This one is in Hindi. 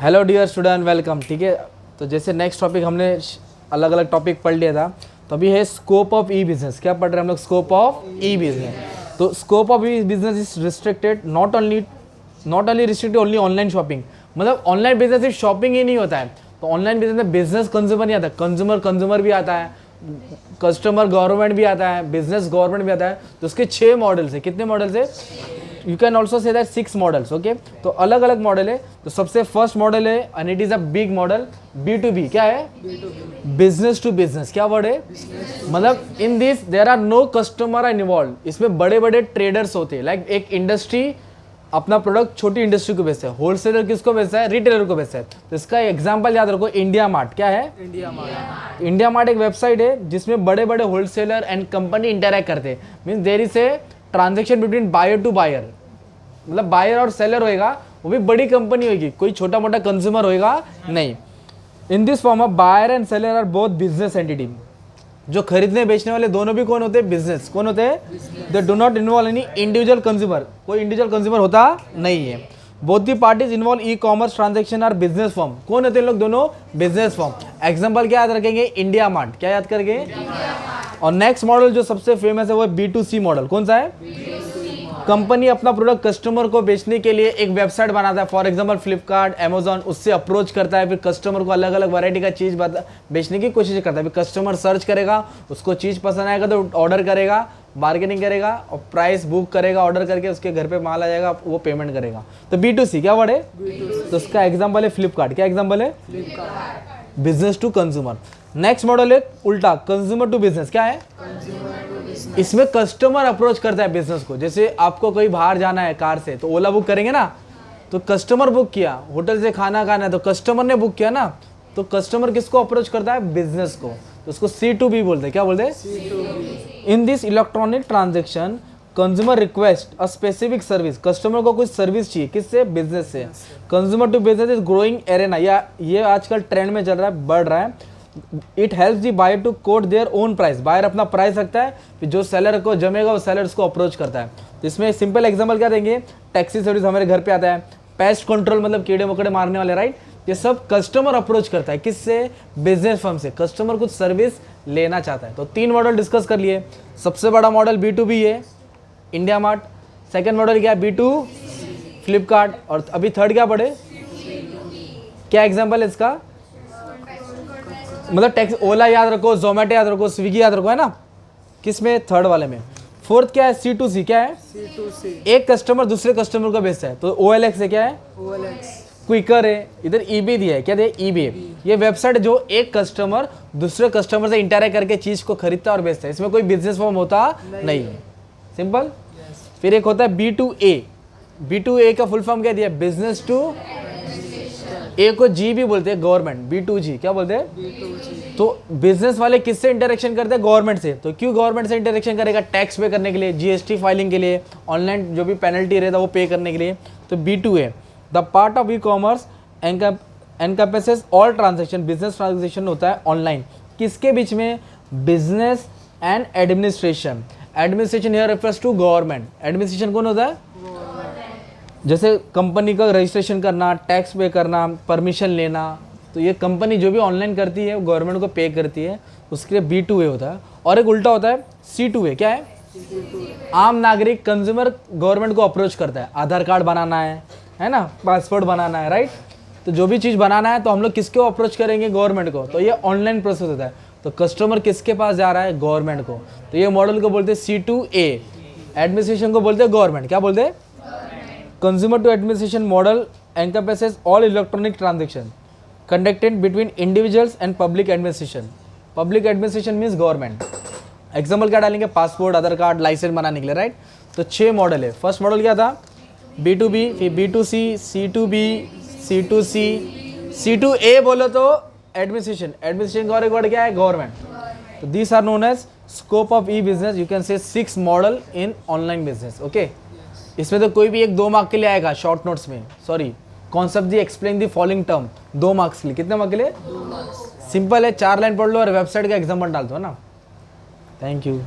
Hello dear student, welcome. ठीक है, तो जैसे नेक्स्ट टॉपिक हमने अलग अलग टॉपिक पढ़ लिया था, तो अभी है स्कोप ऑफ ई बिजनेस। क्या पढ़ रहे हैं हम लोग? Scope of e business. तो scope of e business is restricted not only restricted only online shopping. मतलब ऑनलाइन बिजनेस सिर्फ शॉपिंग ही नहीं होता है, तो ऑनलाइन बिजनेस में बिजनेस कंज्यूमर नहीं आता, कंज्यूमर भी आता है, कस्टमर गवर्नमेंट भी आता है, बिजनेस गवर्नमेंट भी आता है। तो उसके 6 मॉडल्स है। कितने मॉडल्स है? You can also say that 6 models. Okay, तो अलग अलग मॉडल है। तो सबसे फर्स्ट मॉडल है and it is a big model, B2B। क्या है? Business to business. क्या वर्ड है? मतलब in this there are no customer are involve. इसमें बड़े बड़े ट्रेडर्स होते हैं। लाइक एक इंडस्ट्री अपना प्रोडक्ट छोटी इंडस्ट्री को बेचता है, होलसेलर किसको बेचता है? रिटेलर को बेचता है। तो इसका एग्जांपल याद रखो, इंडिया मार्ट। क्या है? इंडिया मार्ट एक वेबसाइट है जिसमें बड़े बड़े होलसेलर एंड कंपनी इंटरैक्ट करते हैं। Means there is a transaction between buyer to buyer. मतलब बायर और सेलर होएगा, वो भी बड़ी कंपनी होगी, कोई छोटा मोटा कंज्यूमर होएगा नहीं। In this form of buyer and seller are both business entity. जो खरीदने बेचने वाले दोनों भी कौन होते हैं? बिजनेस। कौन होते हैं? They do not involve any individual consumer. कोई इंडिविजुअल कंज्यूमर होता नहीं है। Both the parties involve e commerce transaction are business form. कौन होते हैं लोग? दोनों बिजनेस फॉर्म। एग्जाम्पल क्या याद रखेंगे? India mart. क्या याद करेंगे? और नेक्स्ट मॉडल जो सबसे फेमस है वो है B2C मॉडल। कौन सा है? कंपनी अपना प्रोडक्ट कस्टमर को बेचने के लिए एक वेबसाइट बनाता है, फॉर एग्जांपल फ्लिपकार्ट, अमेजॉन। उससे अप्रोच करता है, फिर कस्टमर को अलग अलग वैरायटी का चीज़ बेचने की कोशिश करता है। फिर कस्टमर सर्च करेगा, उसको चीज़ पसंद आएगा तो ऑर्डर करेगा, बार्गेनिंग करेगा और प्राइस बुक करेगा, ऑर्डर करके उसके घर पे माल आ जाएगा, वो पेमेंट करेगा। तो B2C क्या वर्ड है? तो उसका एग्जाम्पल है फ्लिपकार्ट। क्या एग्जाम्पल है? Business to consumer. Next model है उल्टा, कंज्यूमर टू बिजनेस। क्या है? इसमें कस्टमर अप्रोच करता है बिजनेस को। जैसे आपको कहीं बाहर जाना है कार से, तो ओला बुक करेंगे ना, तो कस्टमर बुक किया। होटल से खाना खाना है तो कस्टमर ने बुक किया ना, तो कस्टमर किसको अप्रोच करता है? बिजनेस को। तो उसको C2B बोलते हैं। क्या बोलते हैं? In this electronic transaction consumer request a specific service. Customer को कुछ सर्विस चाहिए, किससे? बिजनेस से। Consumer to business is growing arena, या ये आजकल ट्रेंड में चल रहा है, बढ़ रहा है। It helps the buyer to quote their own price. Buyer अपना प्राइस रखता है, फिर जो सेलर को जमेगा वो सेलर उसको अप्रोच करता है। तो इसमें सिंपल एग्जांपल क्या देंगे? टैक्सी सर्विस हमारे घर पे आता है, पेस्ट कंट्रोल मतलब कीड़े मकोड़े मारने वाले, राइट? ये सब कस्टमर अप्रोच करता है, किससे? बिजनेस फर्म से। कस्टमर कुछ सर्विस लेना चाहता है। तो 3 मॉडल डिस्कस कर लिए। सबसे बड़ा मॉडल B2B है, इंडिया मार्ट। सेकेंड मॉडल क्या है? B2 फ्लिपकार्ट। और अभी थर्ड क्या पढ़े? क्या एग्जाम्पल है इसका? मतलब टैक्स, ओला याद रखो, जोमेटो याद रखो, स्विगी याद रखो, है ना? किसमें? थर्ड वाले में। फोर्थ क्या है? C2C। क्या है? एक कस्टमर दूसरे कस्टमर को बेचता है, तो OLX है। क्या है? क्विकर है। इधर eBay दिया है। क्या दिया? eBay। ये वेबसाइट जो एक कस्टमर दूसरे कस्टमर से इंटरैक्ट करके चीज को खरीदता और बेचता है। इसमें कोई बिजनेस फॉर्म होता नहीं है। सिंपल। फिर एक होता है B2A। B2A का फुल फॉर्म क्या दिया? बिजनेस टू, ए को G भी बोलते हैं, गवर्नमेंट। B2G क्या बोलते हैं? तो बिजनेस वाले किससे इंटरेक्शन करते हैं? गवर्नमेंट से। तो क्यों गवर्नमेंट से इंटरेक्शन करेगा? टैक्स पे करने के लिए, GST फाइलिंग के लिए, ऑनलाइन जो भी पेनल्टी रहता है वो पे करने के लिए। तो B2A the part of e commerce encompasses all transaction. Business transaction होता है ऑनलाइन, किसके बीच में? Business and administration. Administration here refers to government. Administration कौन होता है? जैसे कंपनी का रजिस्ट्रेशन करना, टैक्स पे करना, परमिशन लेना, तो ये कंपनी जो भी ऑनलाइन करती है वो गवर्नमेंट को पे करती है, उसके लिए B2A होता है। और एक उल्टा होता है C2A। क्या है? आम नागरिक, कंज्यूमर गवर्नमेंट को अप्रोच करता है, आधार कार्ड बनाना है ना, पासपोर्ट बनाना है, राइट? तो जो भी चीज़ बनाना है तो हम लोग किसको अप्रोच करेंगे? गवर्नमेंट को। तो ये ऑनलाइन प्रोसेस होता है। तो कस्टमर किसके पास जा रहा है? गवर्नमेंट को। तो ये मॉडल को बोलते हैं C2A। एडमिनिस्ट्रेशन को बोलते हैं गवर्नमेंट। क्या बोलते हैं? Consumer to administration model encompasses all electronic transactions conducted between individuals and public administration. Public administration means government. Example क्या डालेंगे? पासपोर्ट, आधार कार्ड, लाइसेंस बनाने के लिए, राइट? तो 6 मॉडल है। फर्स्ट मॉडल क्या था? B2B, फिर B2C, C2B, C2C, C2A बोलो तो एडमिनिस्ट्रेशन। एडमिनिस्ट्रेशन का और एक वर्ड क्या है? गवर्नमेंट। तो these are known as scope of e business. You can say 6 model in online business. Okay, इसमें तो कोई भी एक 2 मार्क के लिए आएगा शॉर्ट नोट्स में। Sorry, concept the explain the following term, 2 marks के लिए। कितने मार्क के लिए? 2 मार्क्स। सिंपल है, 4 लाइन पढ़ लो और वेबसाइट का एग्जाम्पल डाल दो ना। Thank you.